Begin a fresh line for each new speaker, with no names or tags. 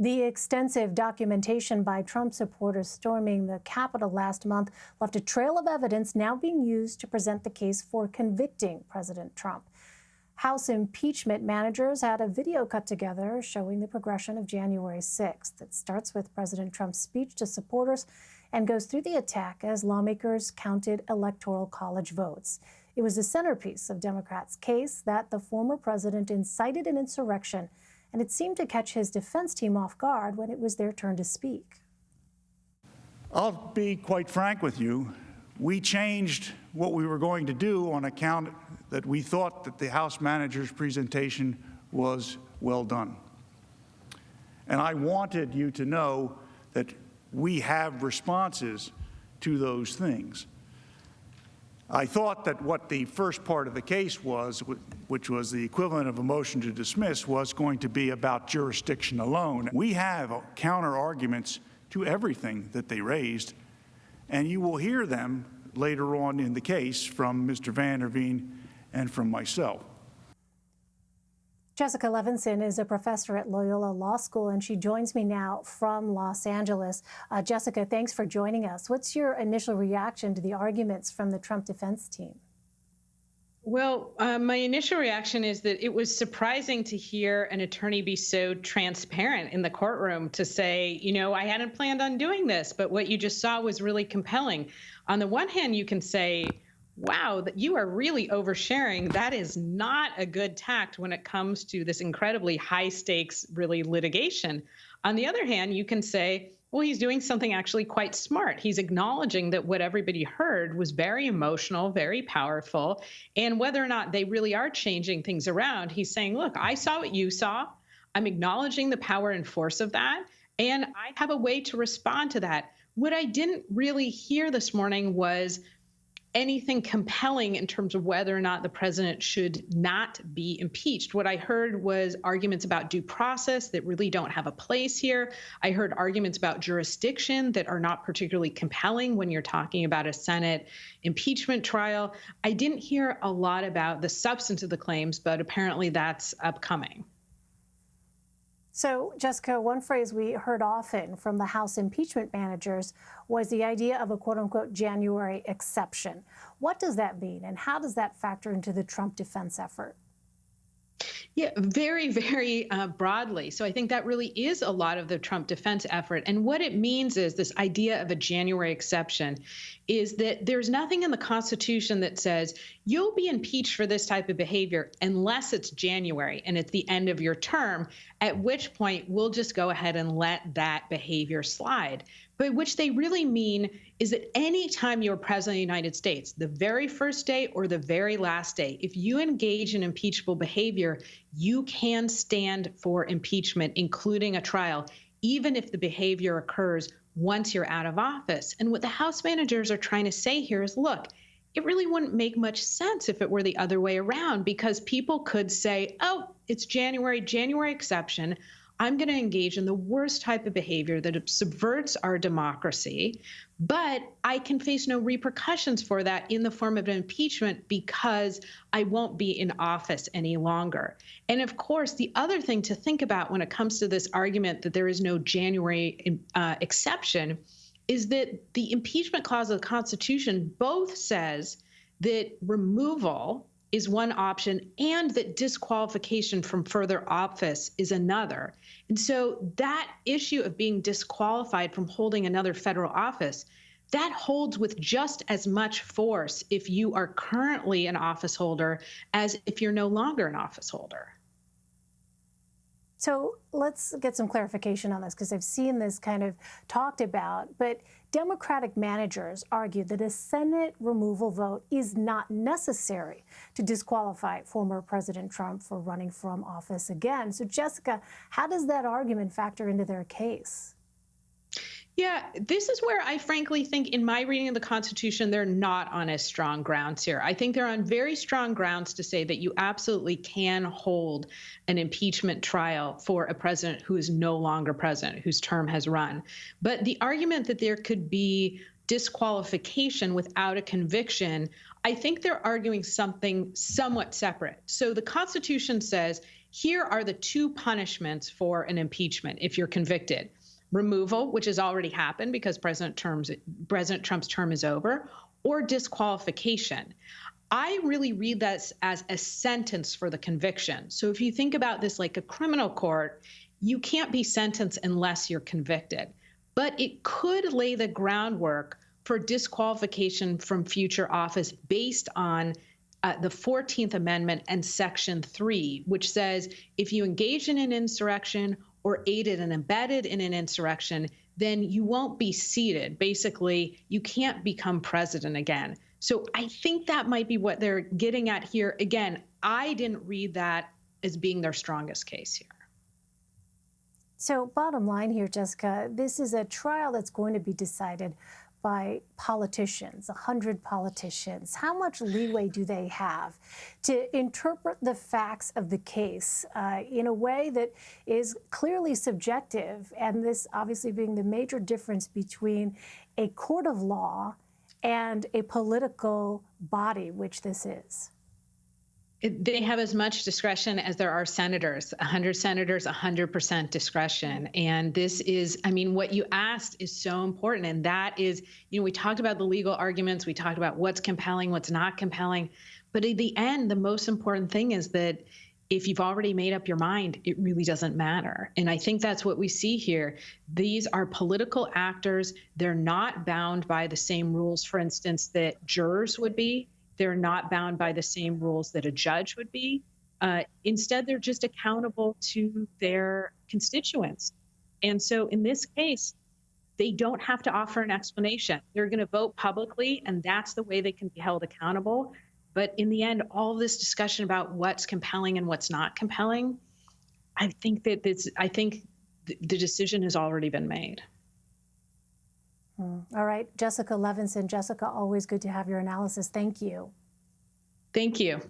The extensive documentation by Trump supporters storming the Capitol last month left a trail of evidence now being used to present the case for convicting President Trump. House impeachment managers had a video cut together showing the progression of January 6th. It starts with President Trump's speech to supporters and goes through the attack as lawmakers counted Electoral College votes. It was the centerpiece of Democrats' case that the former president incited an insurrection, and it seemed to catch his defense team off guard when it was their turn to speak.
I'll be quite frank with you. We changed what we were going to do on account that we thought that the House manager's presentation was well done. And I wanted you to know that we have responses to those things. I thought that what the first part of the case was, which was the equivalent of a motion to dismiss, was going to be about jurisdiction alone. We have counter arguments to everything that they raised, and you will hear them later on in the case from Mr. Van der Veen and from myself.
Jessica Levinson is a professor at Loyola Law School, and she joins me now from Los Angeles. Jessica, thanks for joining us. What's your initial reaction to the arguments from the Trump defense team?
Well, my initial reaction is that it was surprising to hear an attorney be so transparent in the courtroom to say, you know, I hadn't planned on doing this, but what you just saw was really compelling. On the one hand, you can say, wow, that you are really oversharing. That is not a good tact when it comes to this incredibly high stakes, really litigation. On the other hand, you can say, well, he's doing something actually quite smart. He's acknowledging that what everybody heard was very emotional, very powerful. And whether or not they really are changing things around, he's saying, look, I saw what you saw. I'm acknowledging the power and force of that. And I have a way to respond to that. What I didn't really hear this morning was anything compelling in terms of whether or not the president should not be impeached. What I heard was arguments about due process that really don't have a place here. I heard arguments about jurisdiction that are not particularly compelling when you're talking about a Senate impeachment trial. I didn't hear a lot about the substance of the claims, but apparently that's upcoming.
So, Jessica, one phrase we heard often from the House impeachment managers was the idea of a quote-unquote January exception. What does that mean, and how does that factor into the Trump defense effort?
Yeah, very, very broadly. So I think that really is a lot of the Trump defense effort. And what it means is this idea of a January exception is that there's nothing in the Constitution that says you'll be impeached for this type of behavior unless it's January and it's the end of your term, at which point we'll just go ahead and let that behavior slide. But which they really mean is that any time you're president of the United States, the very first day or the very last day, if you engage in impeachable behavior, you can stand for impeachment, including a trial, even if the behavior occurs once you're out of office. And what the House managers are trying to say here is, look, it really wouldn't make much sense if it were the other way around, because people could say, oh, it's January exception. I'm going to engage in the worst type of behavior that subverts our democracy, but I can face no repercussions for that in the form of an impeachment because I won't be in office any longer. And of course, the other thing to think about when it comes to this argument that there is no January exception is that the impeachment clause of the Constitution both says that removal is one option and that disqualification from further office is another. And so that issue of being disqualified from holding another federal office, that holds with just as much force if you are currently an office holder as if you're no longer an office holder.
So let's get some clarification on this, because I've seen this kind of talked about, but Democratic managers argued that a Senate removal vote is not necessary to disqualify former President Trump for running from office again. So, Jessica, how does that argument factor into their case?
Yeah, this is where I frankly think in my reading of the Constitution, they're not on as strong grounds here. I think they're on very strong grounds to say that you absolutely can hold an impeachment trial for a president who is no longer president, whose term has run. But the argument that there could be disqualification without a conviction, I think they're arguing something somewhat separate. So the Constitution says here are the two punishments for an impeachment if you're convicted. Removal, which has already happened because President Trump's term is over, or disqualification. I really read that as a sentence for the conviction. So if you think about this like a criminal court, you can't be sentenced unless you're convicted. But it could lay the groundwork for disqualification from future office based on the 14th Amendment and Section 3, which says if you engage in an insurrection or aided and abetted in an insurrection, then you won't be seated. Basically, you can't become president again. So I think that might be what they're getting at here. Again, I didn't read that as being their strongest case here.
So bottom line here, Jessica, this is a trial that's going to be decided by politicians, 100 politicians. How much leeway do they have to interpret the facts of the case in a way that is clearly subjective, and this obviously being the major difference between a court of law and a political body, which this is?
They have as much discretion as there are senators. 100 senators, 100% discretion. And this is, I mean, what you asked is so important. And that is, you know, we talked about the legal arguments. We talked about what's compelling, what's not compelling. But at the end, the most important thing is that if you've already made up your mind, it really doesn't matter. And I think that's what we see here. These are political actors. They're not bound by the same rules, for instance, that jurors would be. They're not bound by the same rules that a judge would be. Instead, they're just accountable to their constituents. And so in this case, they don't have to offer an explanation. They're going to vote publicly, and that's the way they can be held accountable. But in the end, all this discussion about what's compelling and what's not compelling, I think the decision has already been made.
All right, Jessica Levinson. Jessica, always good to have your analysis. Thank you.
Thank you.